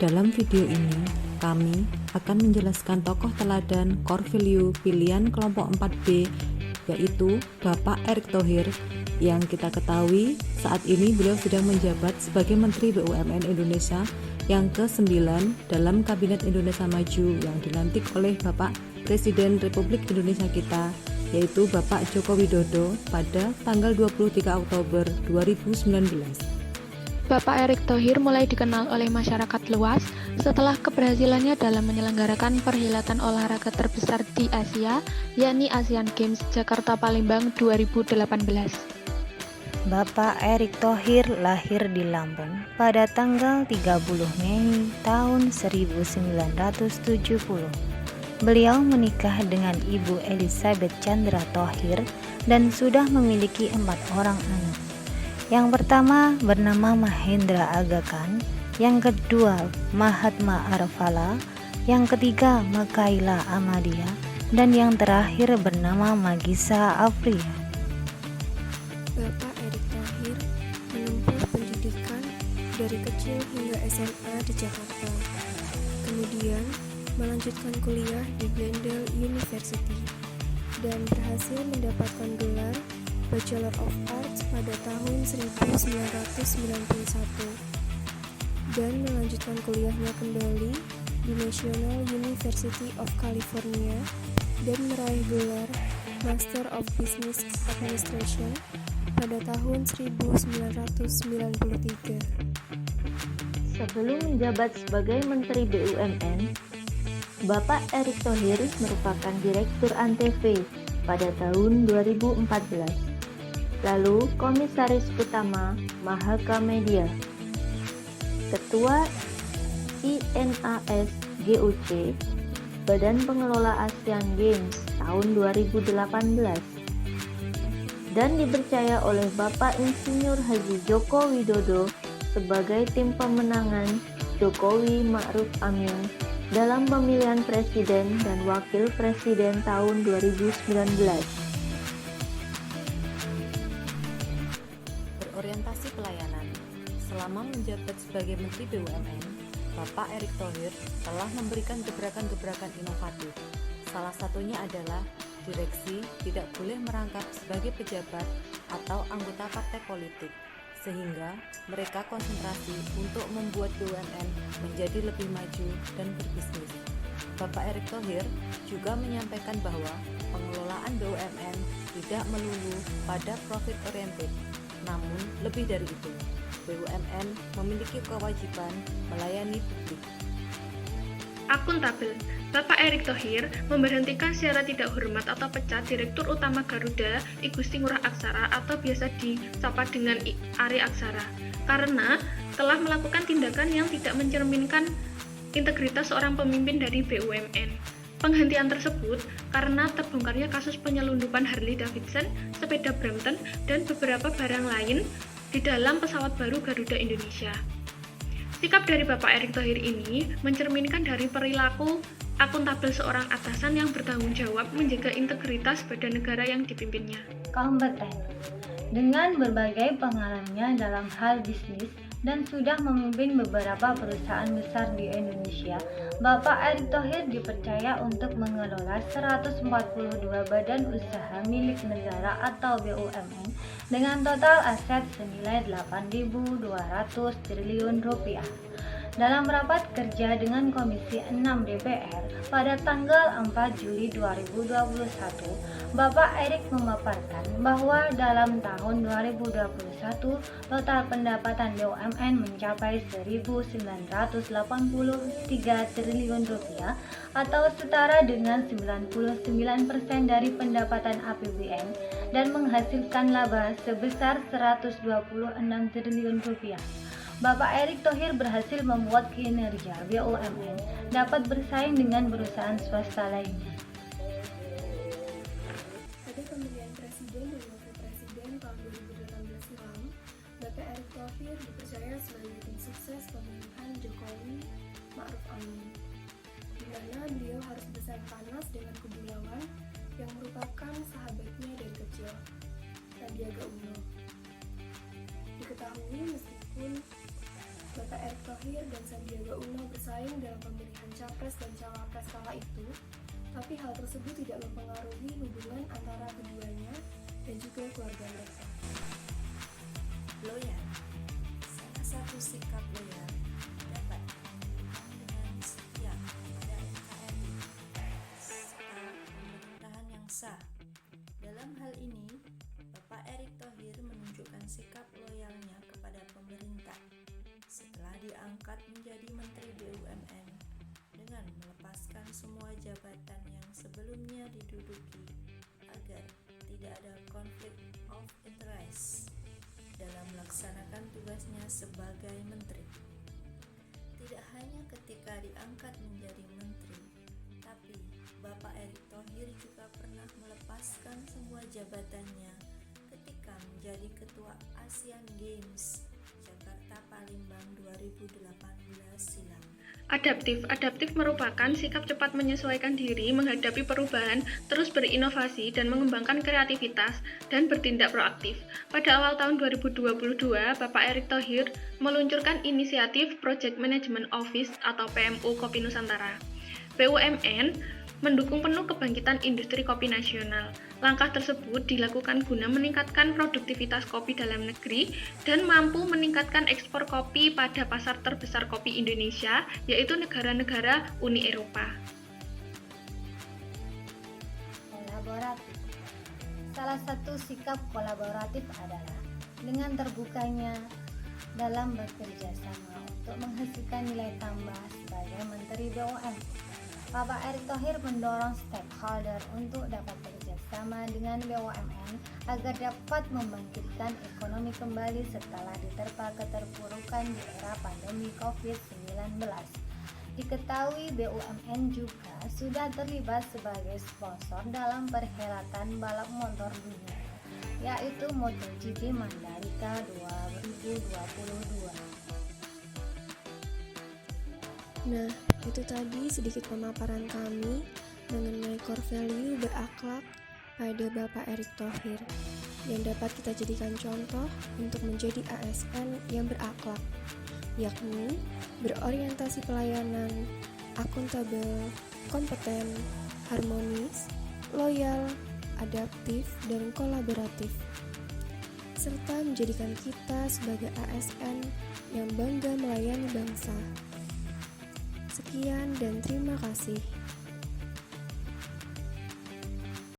Dalam video ini, kami akan menjelaskan tokoh teladan core value pilihan kelompok 4B, yaitu Bapak Erick Thohir, yang kita ketahui saat ini beliau sedang menjabat sebagai Menteri BUMN Indonesia yang ke-9 dalam Kabinet Indonesia Maju yang dilantik oleh Bapak Presiden Republik Indonesia kita, yaitu Bapak Joko Widodo pada tanggal 23 Oktober 2019. Bapak Erick Thohir mulai dikenal oleh masyarakat luas setelah keberhasilannya dalam menyelenggarakan perhelatan olahraga terbesar di Asia, yakni Asian Games Jakarta Palembang 2018. Bapak Erick Thohir lahir di Lampung pada tanggal 30 Mei tahun 1970. Beliau menikah dengan Ibu Elizabeth Chandra Thohir dan sudah memiliki 4 orang anak. Yang pertama bernama Mahendra Aga Khan, yang kedua Mahatma Arfala, yang ketiga Makaila Amadia, dan yang terakhir bernama Magisa Afria. Bapak Erick Thohir menempuh pendidikan dari kecil hingga SMA di Jakarta, kemudian melanjutkan kuliah di Glendale University dan berhasil mendapatkan gelar Bachelor of Arts pada tahun 1991 dan melanjutkan kuliahnya kembali di National University of California dan meraih gelar Master of Business Administration pada tahun 1993. Sebelum menjabat sebagai Menteri BUMN, Bapak Erick Thohir merupakan Direktur Antv pada tahun 2014. Lalu Komisaris Utama Mahaka Media, Ketua INAS GOC, Badan Pengelola Asian Games tahun 2018, dan dipercaya oleh Bapak Insinyur Haji Joko Widodo sebagai tim pemenangan Jokowi Ma'ruf Amin dalam pemilihan Presiden dan Wakil Presiden tahun 2019. Orientasi pelayanan. Selama menjabat sebagai Menteri BUMN, Bapak Erick Thohir telah memberikan gebrakan-gebrakan inovatif. Salah satunya adalah direksi tidak boleh merangkap sebagai pejabat atau anggota partai politik, sehingga mereka konsentrasi untuk membuat BUMN menjadi lebih maju dan berbisnis. Bapak Erick Thohir juga menyampaikan bahwa pengelolaan BUMN tidak melulu pada profit oriented. Namun, lebih dari itu, BUMN memiliki kewajiban melayani publik. Akuntabel. Bapak Erick Thohir memberhentikan secara tidak hormat atau pecat Direktur Utama Garuda, I Gusti Ngurah Aksara atau biasa disapa dengan Ari Aksara, karena telah melakukan tindakan yang tidak mencerminkan integritas seorang pemimpin dari BUMN. Penghentian tersebut karena terbongkarnya kasus penyelundupan Harley Davidson, sepeda Brampton, dan beberapa barang lain di dalam pesawat baru Garuda Indonesia. Sikap dari Bapak Erick Thohir ini mencerminkan dari perilaku akuntabel seorang atasan yang bertanggung jawab menjaga integritas badan negara yang dipimpinnya. Kompeten. Dengan berbagai pengalamannya dalam hal bisnis dan sudah memimpin beberapa perusahaan besar di Indonesia, Bapak Erick Thohir dipercaya untuk mengelola 142 badan usaha milik negara atau BUMN dengan total aset senilai 8.200 triliun rupiah. Dalam rapat kerja dengan Komisi 6 DPR pada tanggal 4 Juli 2021, Bapak Erick memaparkan bahwa dalam tahun 2021 total pendapatan BUMN mencapai 1.983 triliun rupiah atau setara dengan 99% dari pendapatan APBN dan menghasilkan laba sebesar 126 triliun rupiah. Bapak Erick Thohir berhasil membuat kinerja BUMN dapat bersaing dengan perusahaan swasta lainnya. Pada pemilihan Presiden dan Wakil Presiden tahun 2018 silam, Bapak Erick Thohir dipercaya sebagai tim sukses pemerintahan Jokowi Ma'ruf Amin, di mana beliau harus bersaing panas dengan kubu lawan yang merupakan sahabatnya dari kecil, Sandiaga Uno. Diketahui meskipun Bapak Erick Thohir dan Sandiaga Uno bergabung dalam pemilihan capres dan cawapres kala itu, tapi hal tersebut tidak mempengaruhi hubungan antara keduanya dan juga keluarga mereka. Loyal. Salah satu sikap loyal dapat dengan setia pada NKRI serta pemerintahan yang sah. Dalam hal ini, Bapak Erick Thohir menunjukkan sikap loyalnya kepada pemerintah setelah diangkat menjadi Menteri BUMN dengan melepaskan semua jabatan yang sebelumnya diduduki agar tidak ada konflik of interest dalam melaksanakan tugasnya sebagai menteri. Tidak hanya ketika diangkat menjadi menteri, tapi Bapak Erick Thohir juga pernah melepaskan semua jabatannya ketika menjadi Ketua Asian Games Jakarta Palembang 2018 silam. Adaptif merupakan sikap cepat menyesuaikan diri menghadapi perubahan, terus berinovasi dan mengembangkan kreativitas, dan bertindak proaktif. Pada awal tahun 2022, Bapak Erick Thohir meluncurkan inisiatif Project Management Office atau PMO Kopi Nusantara. BUMN mendukung penuh kebangkitan industri kopi nasional. Langkah tersebut dilakukan guna meningkatkan produktivitas kopi dalam negeri dan mampu meningkatkan ekspor kopi pada pasar terbesar kopi Indonesia, yaitu negara-negara Uni Eropa. Kolaboratif. Salah satu sikap kolaboratif adalah dengan terbukanya dalam bekerja sama untuk menghasilkan nilai tambah sebagai Menteri BUMN. Bapak Erick Thohir mendorong stakeholder untuk dapat bekerjasama dengan BUMN agar dapat membangkitkan ekonomi kembali setelah diterpa keterpurukan di era pandemi COVID-19. Diketahui BUMN juga sudah terlibat sebagai sponsor dalam perhelatan balap motor dunia, yaitu MotoGP Mandalika 2022. Nah, itu tadi sedikit pemaparan kami mengenai core value berakhlak pada Bapak Erick Thohir yang dapat kita jadikan contoh untuk menjadi ASN yang berakhlak, yakni berorientasi pelayanan, akuntabel, kompeten, harmonis, loyal, adaptif, dan kolaboratif, serta menjadikan kita sebagai ASN yang bangga melayani bangsa. Sekian dan terima kasih.